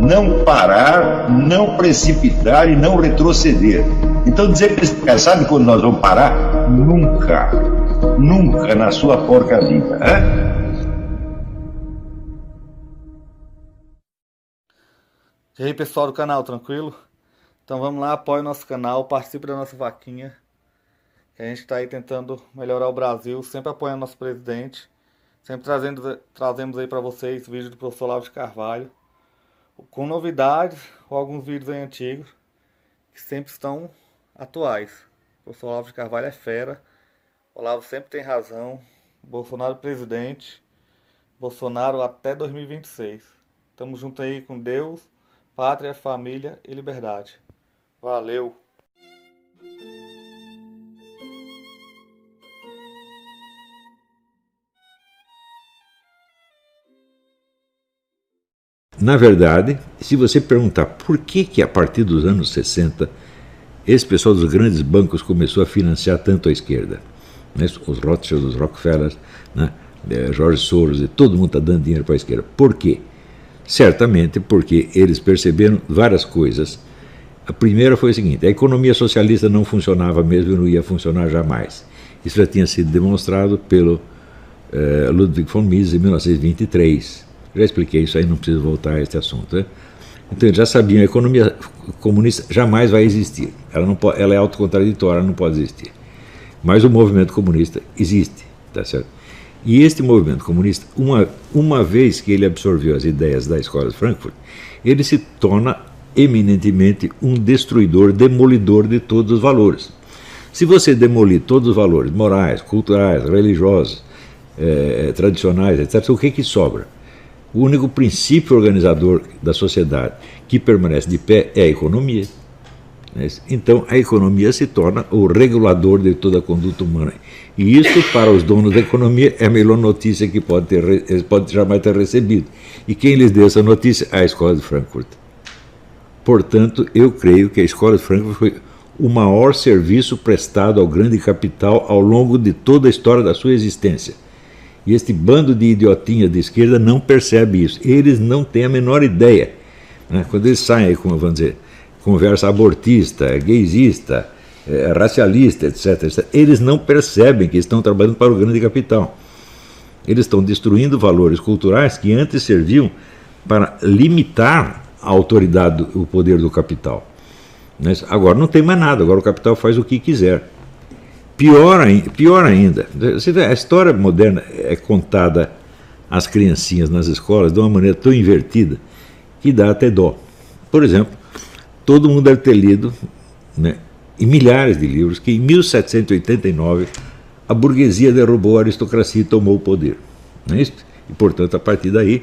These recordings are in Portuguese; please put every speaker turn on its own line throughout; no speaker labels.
não parar, não precipitar e não retroceder. Então dizer para esse cara, sabe quando nós vamos parar? Nunca. Nunca na sua porca vida.
E aí, pessoal do canal, tranquilo? Então vamos lá, apoie o nosso canal, participe da nossa vaquinha. Que a gente está aí tentando melhorar o Brasil, sempre apoiando nosso presidente. Sempre trazemos aí para vocês vídeos do professor Olavo de Carvalho, com novidades ou alguns vídeos aí antigos, que sempre estão atuais. O professor Olavo de Carvalho é fera, o Olavo sempre tem razão. Bolsonaro presidente, Bolsonaro até 2026. Tamo junto aí com Deus, pátria, família e liberdade. Valeu!
Na verdade, se você perguntar por que a partir dos anos 60 esse pessoal dos grandes bancos começou a financiar tanto a esquerda, né? Os Rothschild, os Rockefeller, né? George Soros, e todo mundo está dando dinheiro para a esquerda. Por quê? Certamente porque eles perceberam várias coisas. A primeira foi o seguinte: a economia socialista não funcionava mesmo e não ia funcionar jamais. Isso já tinha sido demonstrado pelo Ludwig von Mises em 1923. Já expliquei isso aí, não preciso voltar a este assunto. Né? Então eles já sabiam, a economia comunista jamais vai existir. Ela é autocontraditória, ela não pode existir. Mas o movimento comunista existe, tá certo? E este movimento comunista, uma vez que ele absorveu as ideias da Escola de Frankfurt, ele se torna eminentemente um destruidor, demolidor de todos os valores. Se você demolir todos os valores morais, culturais, religiosos, tradicionais, etc., o que sobra? O único princípio organizador da sociedade que permanece de pé é a economia. Então a economia se torna o regulador de toda a conduta humana. E isso, para os donos da economia, é a melhor notícia que eles podem jamais ter recebido. E quem lhes deu essa notícia? A Escola de Frankfurt. Portanto, eu creio que a Escola de Frankfurt foi o maior serviço prestado ao grande capital ao longo de toda a história da sua existência. E este bando de idiotinhas de esquerda não percebe isso. Eles não têm a menor ideia. Né? Quando eles saem aí com, vamos dizer, conversa abortista, gaysista, racialista, etc., eles não percebem que estão trabalhando para o grande capital. Eles estão destruindo valores culturais que antes serviam para limitar a autoridade, o poder do capital. Mas agora não tem mais nada, agora o capital faz o que quiser. Pior ainda, você vê, a história moderna é contada às criancinhas nas escolas de uma maneira tão invertida que dá até dó. Por exemplo, todo mundo deve ter lido, né, em milhares de livros, que em 1789 a burguesia derrubou a aristocracia e tomou o poder. Não é isso? E, portanto, a partir daí,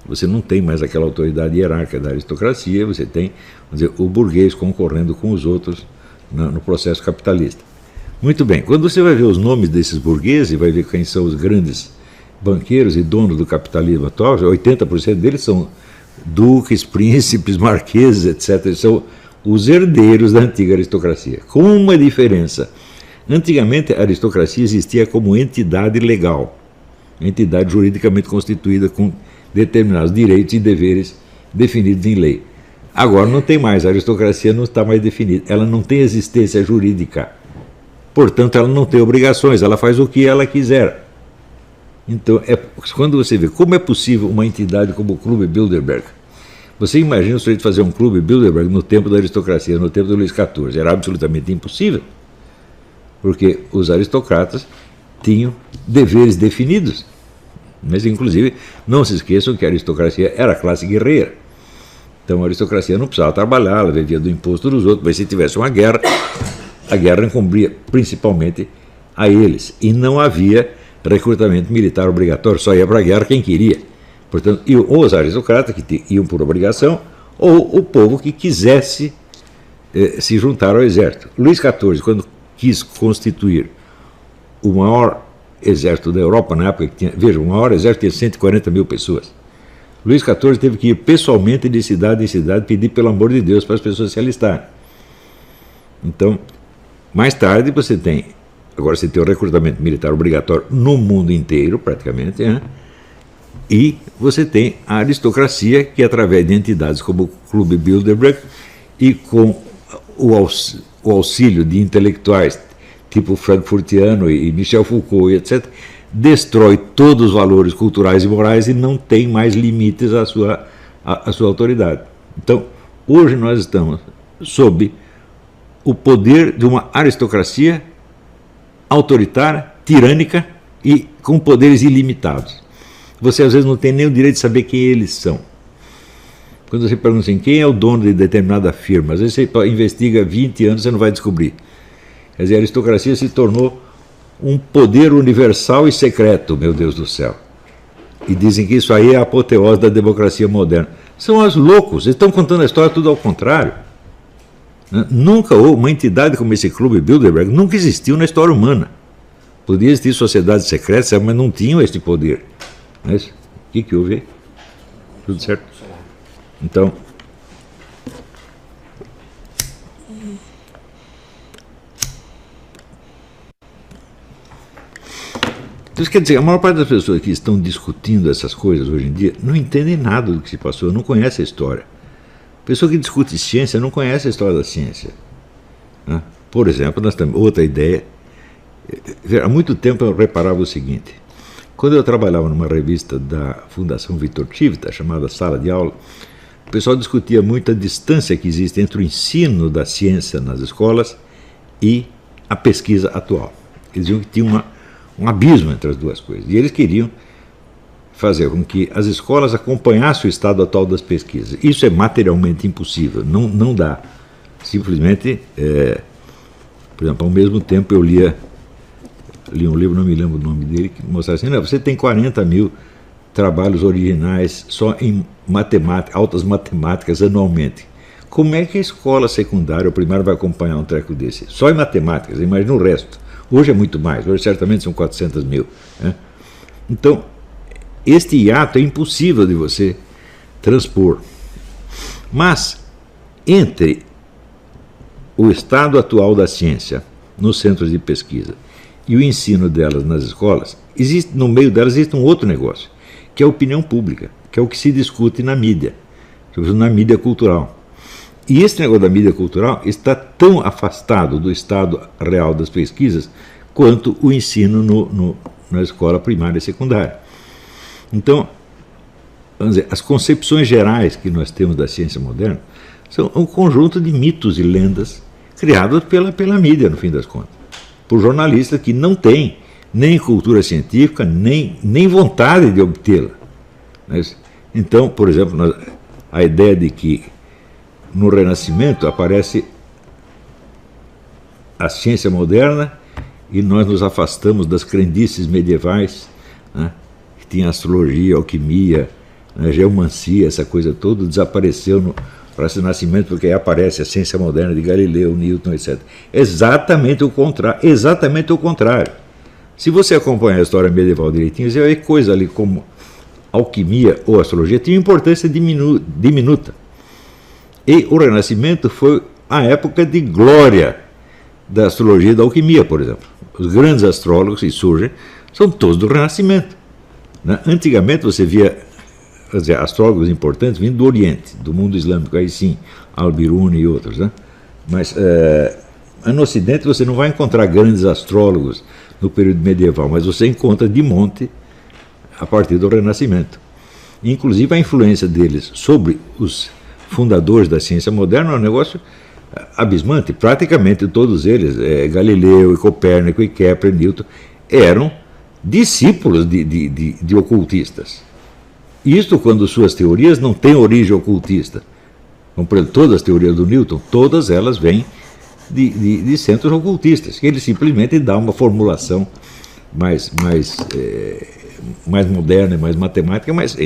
você não tem mais aquela autoridade hierárquica da aristocracia, você tem, vamos dizer, o burguês concorrendo com os outros no processo capitalista. Muito bem, quando você vai ver os nomes desses burgueses, vai ver quem são os grandes banqueiros e donos do capitalismo atual, 80% deles são duques, príncipes, marqueses, etc. Eles são os herdeiros da antiga aristocracia. Com uma diferença: antigamente a aristocracia existia como entidade legal, entidade juridicamente constituída com determinados direitos e deveres definidos em lei. Agora não tem mais, a aristocracia não está mais definida, ela não tem existência jurídica. Portanto, ela não tem obrigações, ela faz o que ela quiser. Então, quando você vê como é possível uma entidade como o Clube Bilderberg, você imagina o sujeito fazer um Clube Bilderberg no tempo da aristocracia, no tempo do Luís XIV, era absolutamente impossível, porque os aristocratas tinham deveres definidos. Mas, inclusive, não se esqueçam que a aristocracia era a classe guerreira. Então, a aristocracia não precisava trabalhar, ela vivia do imposto dos outros, mas se tivesse uma guerra, a guerra incumbria principalmente a eles. E não havia recrutamento militar obrigatório, só ia para a guerra quem queria. Portanto, ou os aristocratas que iam por obrigação, ou o povo que quisesse se juntar ao exército. Luís XIV, quando quis constituir o maior exército da Europa, na época que tinha, veja, o maior exército tinha 140 mil pessoas. Luís XIV teve que ir pessoalmente de cidade em cidade pedir pelo amor de Deus para as pessoas se alistarem. Então, mais tarde você tem o recrutamento militar obrigatório no mundo inteiro, praticamente, né? E você tem a aristocracia, que através de entidades como o Clube Bilderberg e com o auxílio de intelectuais tipo Frankfurtiano e Michel Foucault, etc., destrói todos os valores culturais e morais e não tem mais limites à sua autoridade. Então, hoje nós estamos sob o poder de uma aristocracia autoritária, tirânica e com poderes ilimitados. Você às vezes não tem nem o direito de saber quem eles são. Quando você pergunta assim, quem é o dono de determinada firma, às vezes você investiga 20 anos e você não vai descobrir. Quer dizer, a aristocracia se tornou um poder universal e secreto, meu Deus do céu. E dizem que isso aí é a apoteose da democracia moderna. São os loucos, eles estão contando a história tudo ao contrário. Nunca houve uma entidade como esse Clube Bilderberg, nunca existiu na história humana. Podia existir sociedades secretas, mas não tinham esse poder. Mas, o que houve aí? Tudo certo? Então, isso quer dizer, a maior parte das pessoas que estão discutindo essas coisas hoje em dia não entendem nada do que se passou, não conhece a história. A pessoa que discute ciência não conhece a história da ciência. Por exemplo, nós temos outra ideia. Há muito tempo eu reparava o seguinte: quando eu trabalhava numa revista da Fundação Victor Chivita, chamada Sala de Aula, o pessoal discutia muito a distância que existe entre o ensino da ciência nas escolas e a pesquisa atual. Eles diziam que tinha um abismo entre as duas coisas. E eles queriam fazer com que as escolas acompanhassem o estado atual das pesquisas. Isso é materialmente impossível, não dá. Simplesmente, por exemplo, ao mesmo tempo eu li um livro, não me lembro o nome dele, que mostrava assim, você tem 40 mil trabalhos originais só em matemática, altas matemáticas anualmente. Como é que a escola secundária ou primária vai acompanhar um treco desse? Só em matemáticas, imagina o resto. Hoje é muito mais, hoje certamente são 400 mil. Então, este hiato é impossível de você transpor. Mas, entre o estado atual da ciência nos centros de pesquisa e o ensino delas nas escolas, no meio delas existe um outro negócio, que é a opinião pública, que é o que se discute na mídia cultural. E esse negócio da mídia cultural está tão afastado do estado real das pesquisas quanto o ensino na escola primária e secundária. Então, vamos dizer, as concepções gerais que nós temos da ciência moderna são um conjunto de mitos e lendas criados pela mídia, no fim das contas, por jornalistas que não têm nem cultura científica, nem vontade de obtê-la. Então, por exemplo, a ideia de que no Renascimento aparece a ciência moderna e nós nos afastamos das crendices medievais, que tinha astrologia, alquimia, geomancia, essa coisa toda, desapareceu no Renascimento, porque aí aparece a ciência moderna de Galileu, Newton, etc. Exatamente o contrário. Se você acompanhar a história medieval direitinho, você vai ver coisa ali como alquimia ou astrologia tinha importância diminuta. E o Renascimento foi a época de glória da astrologia e da alquimia, por exemplo. Os grandes astrólogos que surgem são todos do Renascimento. Antigamente você via astrólogos importantes vindo do Oriente, do mundo islâmico, aí sim, Al-Biruni e outros. Mas no Ocidente você não vai encontrar grandes astrólogos no período medieval, mas você encontra de monte a partir do Renascimento. Inclusive a influência deles sobre os fundadores da ciência moderna é um negócio abismante. Praticamente todos eles, Galileu, Copérnico, Kepler, Newton, eram discípulos de ocultistas. Isto quando suas teorias não têm origem ocultista. Como, por exemplo, todas as teorias do Newton, todas elas vêm de centros ocultistas, que ele simplesmente dá uma formulação mais moderna e mais matemática, mas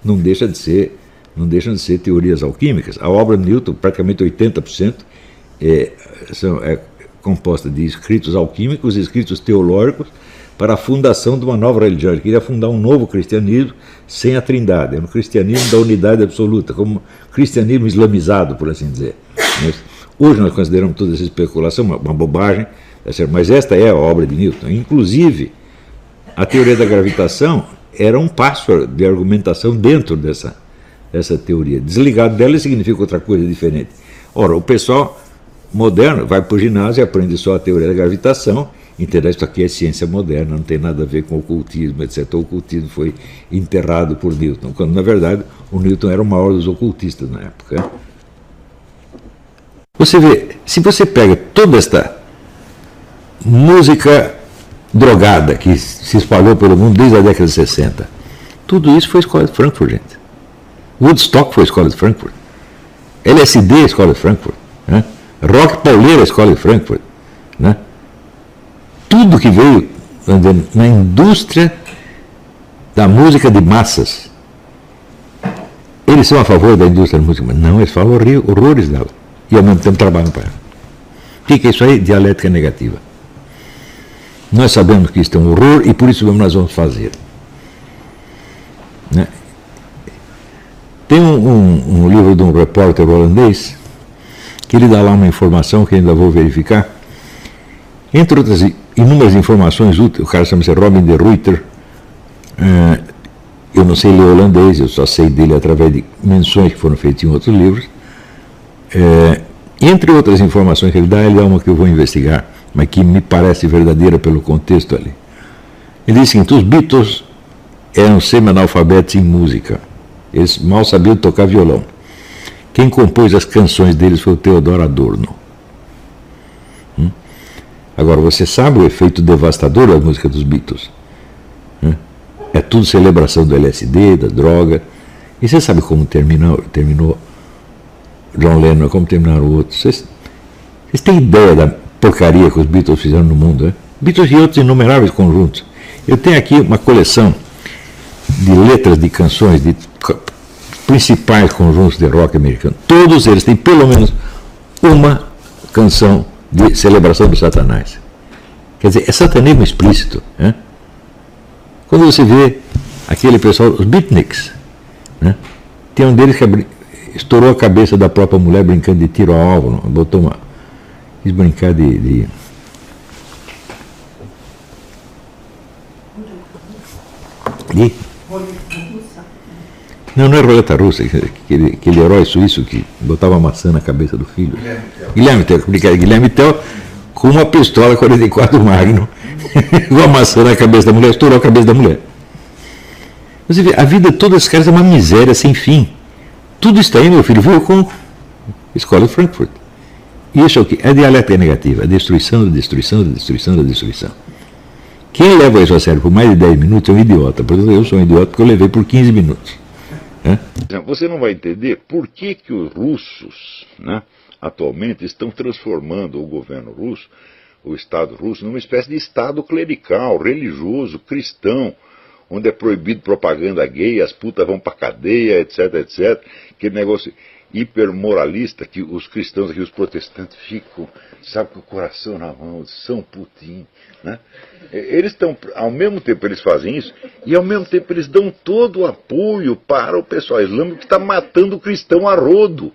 não deixa de ser teorias alquímicas. A obra de Newton, praticamente 80%, é composta de escritos alquímicos e escritos teológicos para a fundação de uma nova religião. Ele queria fundar um novo cristianismo sem a trindade, um cristianismo da unidade absoluta, como cristianismo islamizado, por assim dizer. Hoje nós consideramos toda essa especulação uma bobagem, mas esta é a obra de Newton. Inclusive, a teoria da gravitação era um passo de argumentação dentro dessa teoria. Desligado dela significa outra coisa diferente. Ora, o pessoal moderno vai para o ginásio e aprende só a teoria da gravitação, entendeu? Isso aqui é ciência moderna, não tem nada a ver com ocultismo, etc. O ocultismo foi enterrado por Newton, quando na verdade o Newton era o maior dos ocultistas na época. Você vê, se você pega toda esta música drogada que se espalhou pelo mundo desde a década de 60, tudo isso foi escola de Frankfurt, gente. Woodstock foi escola de Frankfurt. LSD é escola de Frankfurt. Né? Rock pauleiro é escola de Frankfurt. Né? Tudo que veio na indústria da música de massas. Eles são a favor da indústria da música, mas não, eles falam horrores dela. E ao mesmo tempo trabalham para ela. O que é isso aí? Dialética negativa. Nós sabemos que isso é um horror e por isso mesmo nós vamos fazer. Né? Tem um livro de um repórter holandês que ele dá lá uma informação que ainda vou verificar. Entre outras inúmeras informações úteis, o cara chama-se Robin de Ruyter. Eu não sei ler holandês, eu só sei dele através de menções que foram feitas em outros livros. Entre outras informações que ele dá uma que eu vou investigar, mas que me parece verdadeira pelo contexto ali. Ele diz o seguinte: os Beatles eram semi-analfabetos em música. Eles mal sabiam tocar violão. Quem compôs as canções deles foi o Theodor Adorno. Agora, você sabe o efeito devastador da música dos Beatles? É tudo celebração do LSD, da droga. E você sabe como terminou John Lennon, como terminaram outros? Vocês têm ideia da porcaria que os Beatles fizeram no mundo? Né? Beatles e outros inumeráveis conjuntos. Eu tenho aqui uma coleção de letras de canções de principais conjuntos de rock americano. Todos eles têm pelo menos uma canção de celebração do Satanás. Quer dizer, é satanismo explícito. Né? Quando você vê aquele pessoal, os beatniks, né? Tem um deles que estourou a cabeça da própria mulher brincando de tiro ao alvo, botou uma... quis brincar de Não é roleta russa, aquele herói suíço que botava maçã na cabeça do filho. Guilherme Tell com uma pistola 44 Magnum, com a maçã na cabeça da mulher, estourou a cabeça da mulher. Você vê, a vida toda desses caras é uma miséria sem fim. Tudo isso aí, meu filho, veio com escola de Frankfurt. E isso é o que? É dialética negativa, a destruição da destruição da destruição da destruição. Quem leva isso a sério por mais de 10 minutos é um idiota. Portanto, eu sou um idiota porque eu levei por 15 minutos.
Você não vai entender por que os russos, né, atualmente estão transformando o governo russo, o Estado russo, numa espécie de Estado clerical, religioso, cristão, onde é proibido propaganda gay, as putas vão para cadeia, etc, etc. Aquele negócio hipermoralista que os cristãos aqui, os protestantes, ficam, sabe, com o coração na mão, de São Putin, né? Eles estão, ao mesmo tempo eles fazem isso, e ao mesmo tempo eles dão todo o apoio para o pessoal islâmico que está matando o cristão a rodo.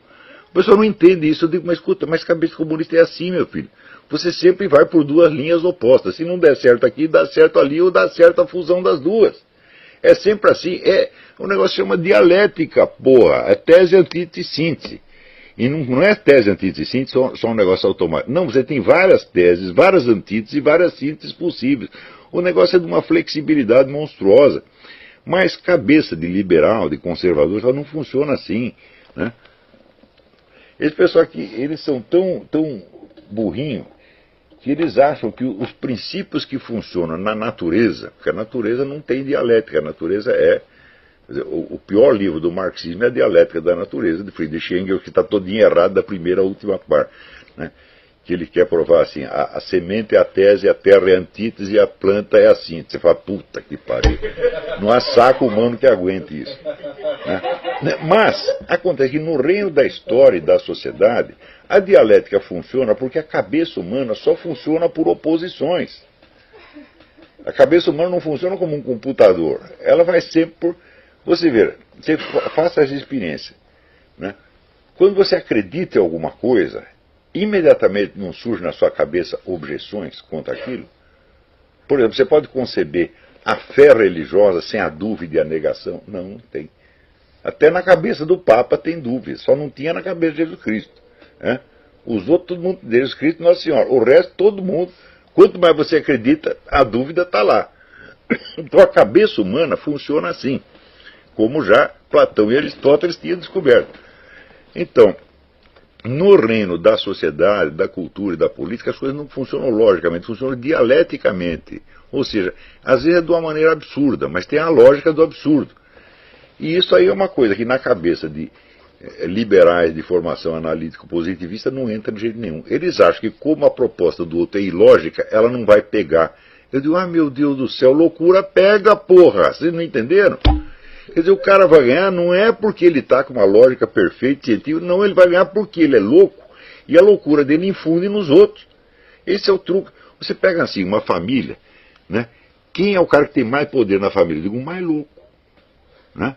O pessoal não entende isso. Eu digo, mas escuta, mas cabeça comunista é assim, meu filho. Você sempre vai por duas linhas opostas. Se não der certo aqui, dá certo ali, ou dá certo a fusão das duas. É sempre assim. O negócio chama dialética, porra. É tese, antítese, síntese. E não é tese, antítese e síntese, só um negócio automático. Não, você tem várias teses, várias antíteses e várias sínteses possíveis. O negócio é de uma flexibilidade monstruosa. Mas cabeça de liberal, de conservador, só não funciona assim, né? Esse pessoal aqui, eles são tão burrinhos que eles acham que os princípios que funcionam na natureza, porque a natureza não tem dialética, a natureza é... O pior livro do marxismo é a Dialética da Natureza, de Friedrich Engels, que está todinho errado da primeira à última parte, né? Que ele quer provar assim, a semente é a tese, a terra é a antítese e a planta é a síntese. Você fala, puta que pariu, não há saco humano que aguente isso, né? Mas acontece que no reino da história e da sociedade, a dialética funciona porque a cabeça humana só funciona por oposições. A cabeça humana não funciona como um computador, ela vai sempre por... Você vê, você faça essa experiência, né? Quando você acredita em alguma coisa, imediatamente não surge na sua cabeça objeções contra aquilo. Por exemplo, você pode conceber a fé religiosa sem a dúvida e a negação? Não, não tem. Até na cabeça do Papa tem dúvida, só não tinha na cabeça de Jesus Cristo. Né? Os outros, todo mundo, Jesus Cristo, Nossa Senhora. O resto, todo mundo, quanto mais você acredita, a dúvida está lá. Então a cabeça humana funciona assim, como já Platão e Aristóteles tinham descoberto. Então, no reino da sociedade, da cultura e da política, as coisas não funcionam logicamente, funcionam dialeticamente. Ou seja, às vezes é de uma maneira absurda, mas tem a lógica do absurdo. E isso aí é uma coisa que na cabeça de liberais de formação analítico-positivista não entra de jeito nenhum. Eles acham que como a proposta do outro é ilógica, ela não vai pegar. Eu digo, meu Deus do céu, loucura pega, porra! Vocês não entenderam? Quer dizer, o cara vai ganhar não é porque ele está com uma lógica perfeita, científica, não, ele vai ganhar porque ele é louco e a loucura dele infunde nos outros. Esse é o truque. Você pega assim, uma família, né? Quem é o cara que tem mais poder na família? Eu digo, o mais louco. Né?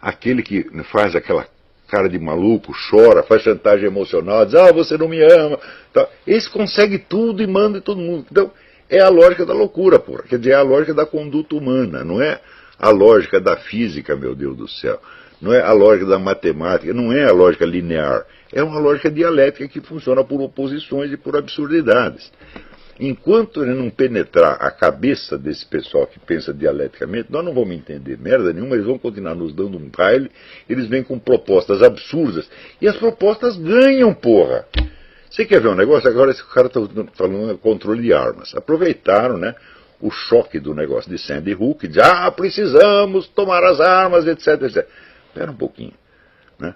Aquele que faz aquela cara de maluco, chora, faz chantagem emocional, diz, você não me ama. Tá. Esse consegue tudo e manda em todo mundo. Então, é a lógica da loucura, porra. Quer dizer, é a lógica da conduta humana, não é a lógica da física, meu Deus do céu. Não é a lógica da matemática, não é a lógica linear. É uma lógica dialética que funciona por oposições e por absurdidades. Enquanto ele não penetrar a cabeça desse pessoal que pensa dialeticamente, nós não vamos entender merda nenhuma, eles vão continuar nos dando um baile, eles vêm com propostas absurdas, e as propostas ganham, porra. Você quer ver um negócio? Agora esse cara está falando de controle de armas. Aproveitaram, né, o choque do negócio de Sandy Hook, de precisamos tomar as armas, etc, etc. Espera um pouquinho, né?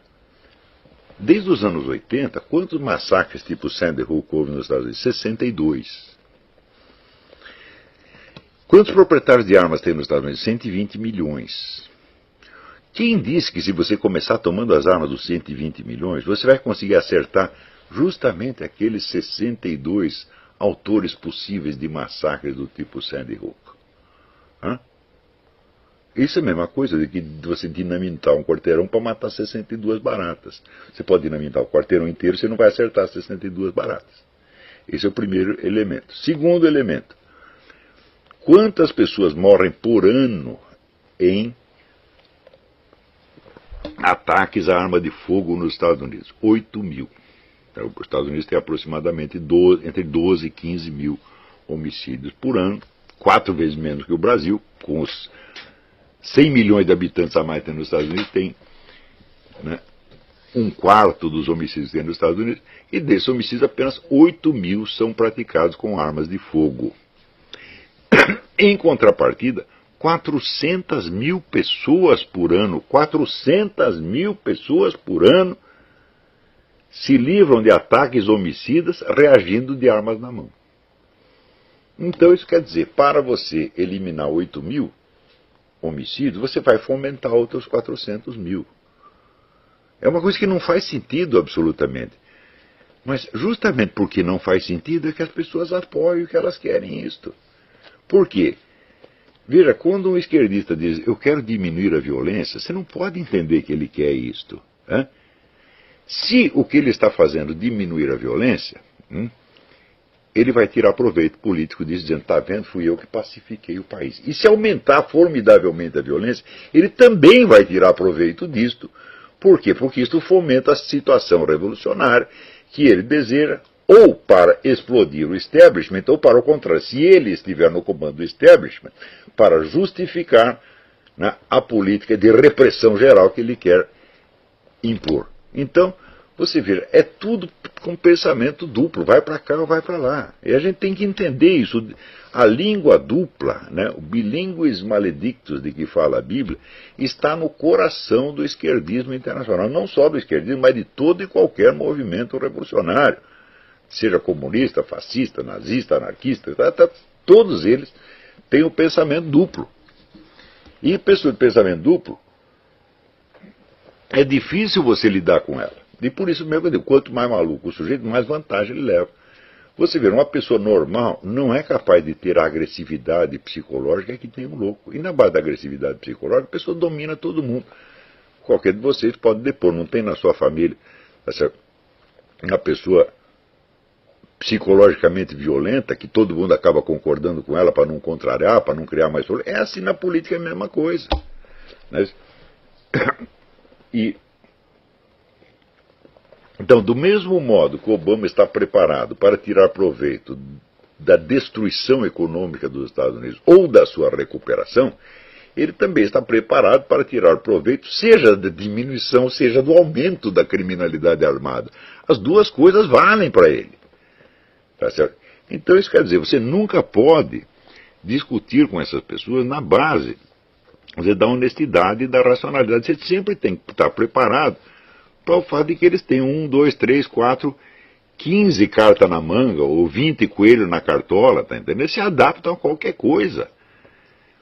Desde os anos 80, quantos massacres tipo Sandy Hook houve nos Estados Unidos? 62. Quantos proprietários de armas tem nos Estados Unidos? 120 milhões. Quem disse que se você começar tomando as armas dos 120 milhões, você vai conseguir acertar justamente aqueles 62 autores possíveis de massacres do tipo Sandy Hook? Hã? Isso é a mesma coisa de que você dinamitar um quarteirão para matar 62 baratas. Você pode dinamitar o quarteirão inteiro, você não vai acertar 62 baratas. Esse é o primeiro elemento. Segundo elemento, quantas pessoas morrem por ano em ataques à arma de fogo nos Estados Unidos? 8 mil. Então, os Estados Unidos têm aproximadamente entre 12 e 15 mil homicídios por ano, 4 vezes menos que o Brasil, com os 100 milhões de habitantes a mais que tem nos Estados Unidos, tem, né, 1/4 dos homicídios que tem nos Estados Unidos, e desses homicídios apenas 8 mil são praticados com armas de fogo. Em contrapartida, 400 mil pessoas por ano, 400 mil pessoas por ano se livram de ataques homicidas reagindo de armas na mão. Então isso quer dizer, para você eliminar 8 mil homicídios, você vai fomentar outros 400 mil. É uma coisa que não faz sentido absolutamente. Mas justamente porque não faz sentido é que as pessoas apoiam que elas querem isto. Por quê? Veja, quando um esquerdista diz, eu quero diminuir a violência, você não pode entender que ele quer isto. Hein? Se o que ele está fazendo é diminuir a violência, ele vai tirar proveito político disso, dizendo, está vendo, fui eu que pacifiquei o país. E se aumentar formidavelmente a violência, ele também vai tirar proveito disto. Por quê? Porque isto fomenta a situação revolucionária que ele deseja, ou para explodir o establishment, ou para o contrário, se ele estiver no comando do establishment, para justificar, né, a política de repressão geral que ele quer impor. Então, você vê, é tudo com pensamento duplo, vai para cá ou vai para lá. E a gente tem que entender isso. A língua dupla, né, o bilingues maledictus de que fala a Bíblia, está no coração do esquerdismo internacional. Não só do esquerdismo, mas de todo e qualquer movimento revolucionário. Seja comunista, fascista, nazista, anarquista, todos eles têm o pensamento duplo. E pessoa de pensamento duplo, é difícil você lidar com ela. E por isso mesmo eu digo, quanto mais maluco o sujeito, mais vantagem ele leva. Você vê, uma pessoa normal não é capaz de ter a agressividade psicológica que tem um louco. E na base da agressividade psicológica, a pessoa domina todo mundo. Qualquer de vocês pode depor, não tem na sua família uma pessoa psicologicamente violenta, que todo mundo acaba concordando com ela para não contrariar, para não criar mais problema. É assim na política, é a mesma coisa. Então, do mesmo modo que o Obama está preparado para tirar proveito da destruição econômica dos Estados Unidos ou da sua recuperação, ele também está preparado para tirar proveito, seja da diminuição, seja do aumento da criminalidade armada. As duas coisas valem para ele. Tá certo? Então isso quer dizer, você nunca pode discutir com essas pessoas na base da honestidade e da racionalidade. Você sempre tem que estar preparado para o fato de que eles têm 1, 2, 3, 4, 15 cartas na manga ou 20 coelhos na cartola, tá entendendo? Eles se adaptam a qualquer coisa.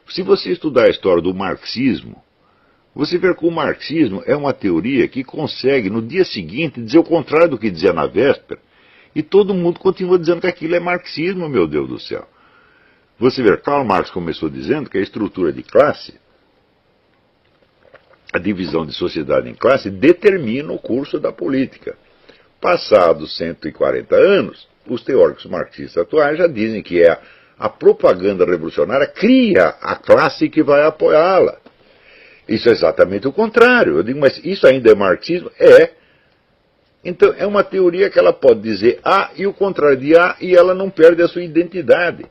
Se você estudar a história do marxismo, você vê que o marxismo é uma teoria que consegue no dia seguinte dizer o contrário do que dizia na véspera. E todo mundo continua dizendo que aquilo é marxismo, meu Deus do céu. Você vê, Karl Marx começou dizendo que a estrutura de classe, a divisão de sociedade em classe, determina o curso da política. Passados 140 anos, os teóricos marxistas atuais já dizem que a propaganda revolucionária cria a classe que vai apoiá-la. Isso é exatamente o contrário. Eu digo, mas isso ainda é marxismo? É. Então, é uma teoria que ela pode dizer A e o contrário de A e ela não perde a sua identidade.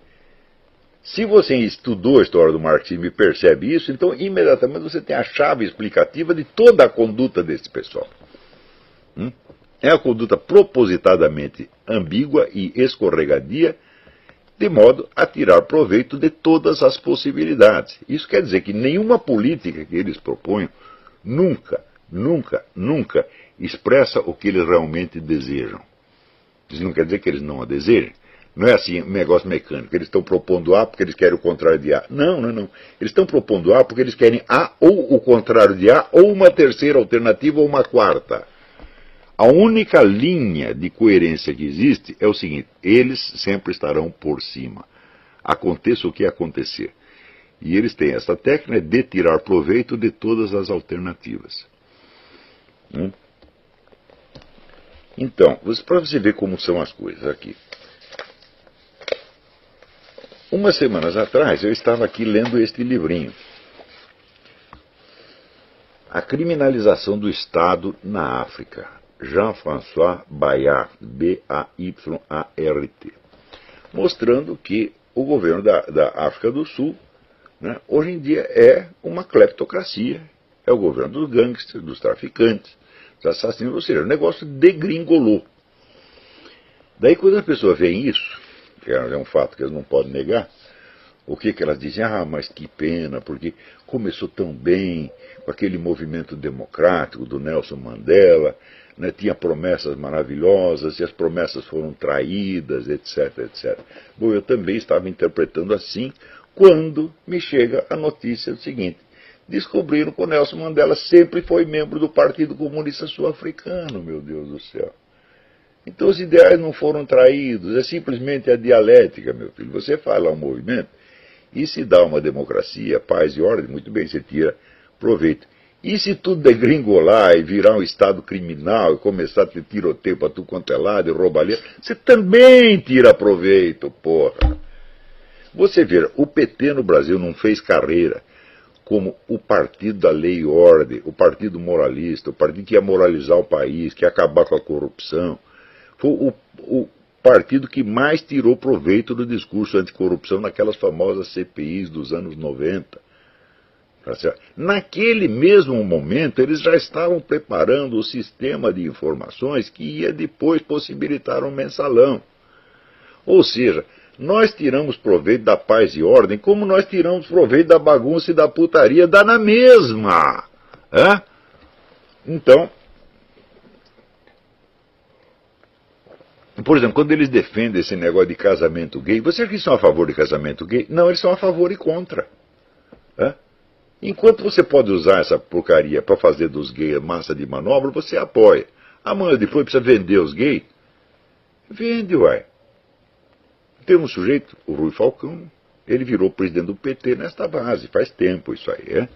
Se você estudou a história do marxismo e percebe isso, então imediatamente você tem a chave explicativa de toda a conduta desse pessoal. É a conduta propositadamente ambígua e escorregadia, de modo a tirar proveito de todas as possibilidades. Isso quer dizer que nenhuma política que eles proponham nunca expressa o que eles realmente desejam. Isso não quer dizer que eles não a desejem. Não é assim, um negócio mecânico. Eles estão propondo A porque eles querem o contrário de A. Não. Eles estão propondo A porque eles querem A ou o contrário de A, ou uma terceira alternativa ou uma quarta. A única linha de coerência que existe é o seguinte: eles sempre estarão por cima. Aconteça o que acontecer. E eles têm essa técnica de tirar proveito de todas as alternativas. Então, para você ver como são as coisas aqui. Umas semanas atrás eu estava aqui lendo este livrinho. A criminalização do Estado na África. Jean-François Bayart, B-A-Y-A-R-T. Mostrando que o governo da África do Sul, né, hoje em dia é uma cleptocracia. É o governo dos gangsters, dos traficantes, dos assassinos, ou seja, o negócio degringolou. Daí quando as pessoas veem isso, que é um fato que elas não podem negar, o que elas dizem? Ah, mas que pena, porque começou tão bem com aquele movimento democrático do Nelson Mandela, né, tinha promessas maravilhosas e as promessas foram traídas, etc, etc. Bom, eu também estava interpretando assim quando me chega a notícia do seguinte: descobriram que o Nelson Mandela sempre foi membro do Partido Comunista Sul-Africano, meu Deus do céu. Então os ideais não foram traídos, é simplesmente a dialética, meu filho. Você faz lá um movimento e se dá uma democracia, paz e ordem, muito bem, você tira proveito. E se tudo degringolar e virar um estado criminal e começar a ter tiroteio para tudo quanto é lado e roubalheira, você também tira proveito, porra. Você vê, o PT no Brasil não fez carreira como o partido da lei e ordem, o partido moralista, o partido que ia moralizar o país, que ia acabar com a corrupção. Foi o partido que mais tirou proveito do discurso anticorrupção naquelas famosas CPIs dos anos 90. Naquele mesmo momento, eles já estavam preparando o sistema de informações que ia depois possibilitar um mensalão. Ou seja, nós tiramos proveito da paz e ordem como nós tiramos proveito da bagunça e da putaria, dá na mesma. Então, por exemplo, quando eles defendem esse negócio de casamento gay, você acha que eles são a favor de casamento gay? Não, eles são a favor e contra. Enquanto você pode usar essa porcaria para fazer dos gays massa de manobra, você apoia. Amanhã depois precisa vender os gays? Vende, uai. Tem um sujeito, o Rui Falcão, ele virou presidente do PT nesta base, faz tempo isso aí,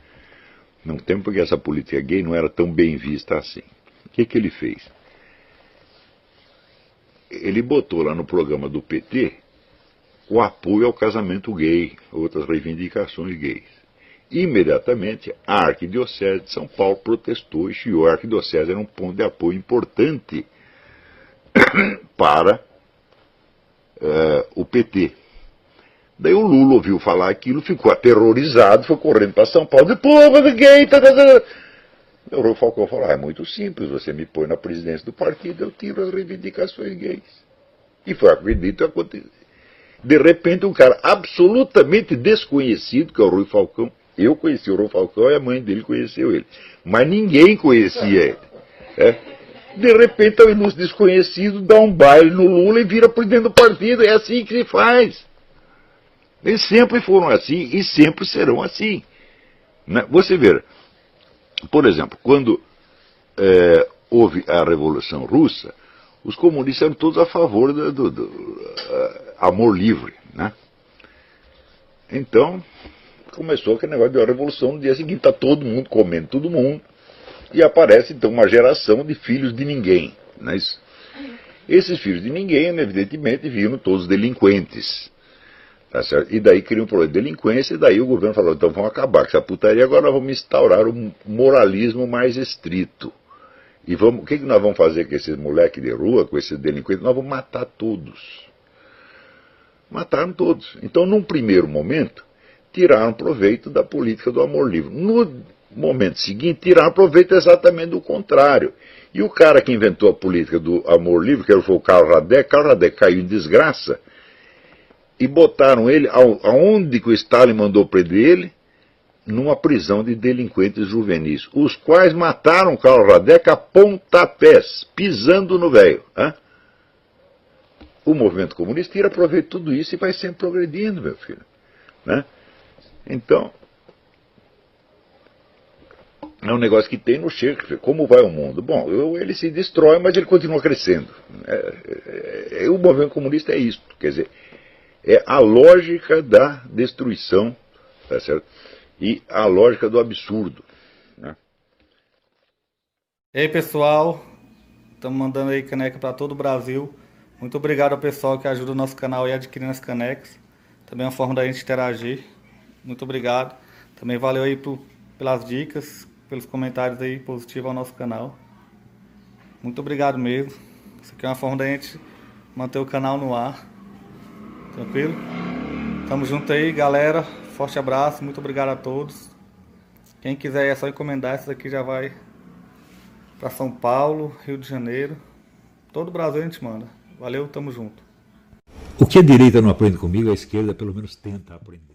Não tempo porque essa política gay não era tão bem vista assim. O que ele fez? ele botou lá no programa do PT o apoio ao casamento gay, outras reivindicações gays. Imediatamente, a Arquidiocese de São Paulo protestou e chiou. A Arquidiocese era um ponto de apoio importante para o PT. Daí o Lula ouviu falar aquilo, ficou aterrorizado, foi correndo para São Paulo, disse, pô, mas é gay, O Rui Falcão falou, é muito simples, você me põe na presidência do partido, eu tiro as reivindicações gays. E foi acredito acontecer. De repente, um cara absolutamente desconhecido, que é o Rui Falcão, eu conheci o Rui Falcão e a mãe dele conheceu ele, mas ninguém conhecia ele. De repente, o ilustre desconhecido dá um baile no Lula e vira presidente do partido, é assim que se faz. Eles sempre foram assim e sempre serão assim. Você vê, por exemplo, quando houve a Revolução Russa, os comunistas eram todos a favor do amor livre, né? Então, começou aquele negócio de uma revolução, no dia seguinte está todo mundo comendo todo mundo, e aparece então uma geração de filhos de ninguém, né? Esses filhos de ninguém, evidentemente, viram todos delinquentes, tá certo? E daí criam um problema de delinquência, e daí o governo falou, então vamos acabar com essa putaria, agora nós vamos instaurar um moralismo mais estrito. E o que nós vamos fazer com esses moleques de rua, com esses delinquentes? Nós vamos matar todos. Mataram todos. Então, num primeiro momento, tiraram proveito da política do amor livre. No momento seguinte, tiraram proveito exatamente do contrário. E o cara que inventou a política do amor livre, que foi o Karl Radek caiu em desgraça, e botaram ele, aonde que o Stalin mandou prender ele? Numa prisão de delinquentes juvenis, os quais mataram Karl Radek a pontapés, pisando no velho. O movimento comunista tira proveito de tudo isso e vai sempre progredindo, meu filho. Né? Então, é um negócio que tem no Shakespeare. Como vai o mundo? Bom, ele se destrói, mas ele continua crescendo. O movimento comunista é isso. Quer dizer, é a lógica da destruição, tá certo? E a lógica do absurdo. Né?
E aí, pessoal, estamos mandando aí caneca para todo o Brasil. Muito obrigado ao pessoal que ajuda o nosso canal aí adquirindo as canecas. Também é uma forma da gente interagir. Muito obrigado. Também valeu aí pelas dicas, pelos comentários aí positivos ao nosso canal. Muito obrigado mesmo. Isso aqui é uma forma da gente manter o canal no ar. Tranquilo? Tamo junto aí, galera. Forte abraço, muito obrigado a todos. Quem quiser é só encomendar, essa daqui já vai para São Paulo, Rio de Janeiro. Todo o Brasil a gente manda. Valeu, tamo junto.
O que a direita não aprende comigo, a esquerda pelo menos tenta aprender.